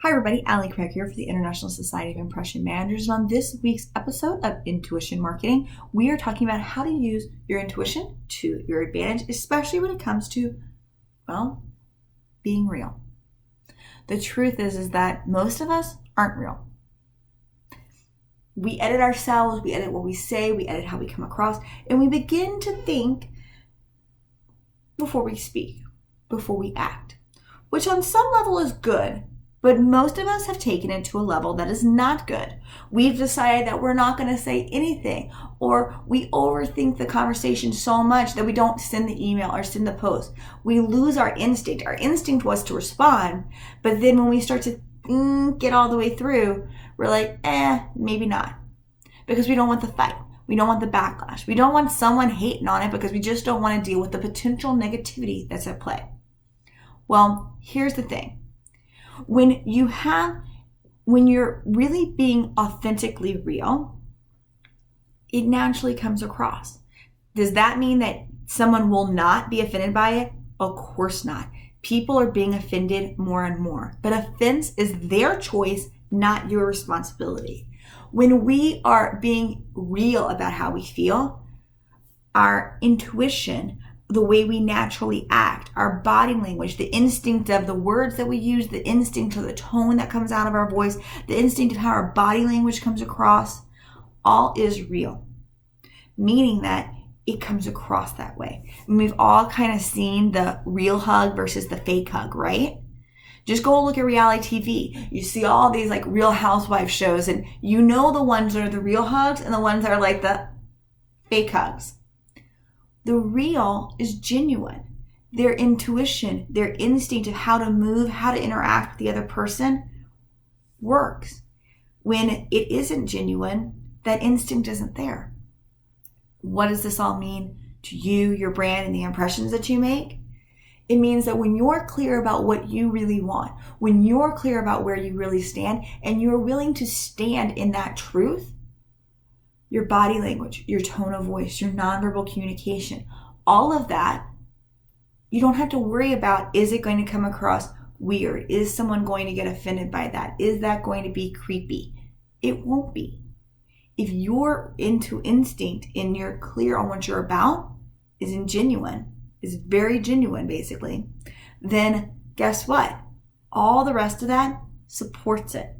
Hi everybody, Allie Craig here for the International Society of Impression Managers. On this week's episode of Intuition Marketing, we are talking about how to use your intuition to your advantage, especially when it comes to, being real. The truth is that most of us aren't real. We edit ourselves, we edit what we say, we edit how we come across, and we begin to think before we speak, before we act, which on some level is good. But most of us have taken it to a level that is not good. We've decided that we're not going to say anything, or we overthink the conversation so much that we don't send the email or send the post. We lose our instinct. Our instinct was to respond, but then when we start to get all the way through, we're like, maybe not. Because we don't want the fight. We don't want the backlash. We don't want someone hating on it because we just don't want to deal with the potential negativity that's at play. Well, here's the thing. When you're really being authentically real, it naturally comes across. Does that mean that someone will not be offended by it? Of course not. People are being offended more and more. But offense is their choice, not your responsibility. When we are being real about how we feel, our intuition, the way we naturally act, our body language, the instinct of the words that we use, the instinct of the tone that comes out of our voice, the instinct of how our body language comes across, all is real. Meaning that it comes across that way. And we've all kind of seen the real hug versus the fake hug, right? Just go look at reality TV. You see all these like Real Housewives shows, and you know the ones that are the real hugs and the ones that are like the fake hugs. The real is genuine. Their intuition, their instinct of how to move, how to interact with the other person works. When it isn't genuine, that instinct isn't there. What does this all mean to you, your brand, and the impressions that you make? It means that when you're clear about what you really want, when you're clear about where you really stand, and you're willing to stand in that truth, your body language, your tone of voice, your nonverbal communication, all of that, you don't have to worry about, is it going to come across weird? Is someone going to get offended by that? Is that going to be creepy? It won't be. If your instinct and you're clear on what you're about is very genuine basically, then guess what? All the rest of that supports it.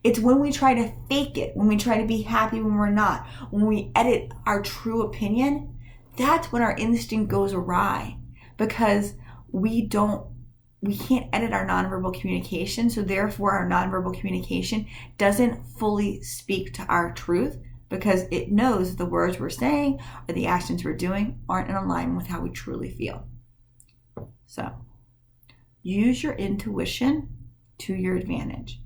It's when we try to fake it, when we try to be happy when we're not, when we edit our true opinion, that's when our instinct goes awry because we can't edit our nonverbal communication. So therefore our nonverbal communication doesn't fully speak to our truth because it knows the words we're saying or the actions we're doing aren't in alignment with how we truly feel. So use your intuition to your advantage.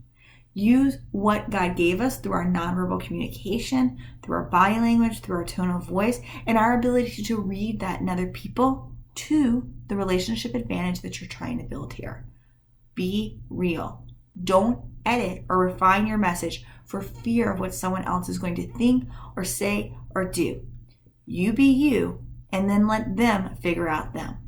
Use what God gave us through our nonverbal communication, through our body language, through our tone of voice, and our ability to read that in other people to the relationship advantage that you're trying to build here. Be real. Don't edit or refine your message for fear of what someone else is going to think or say or do. You be you, and then let them figure out them.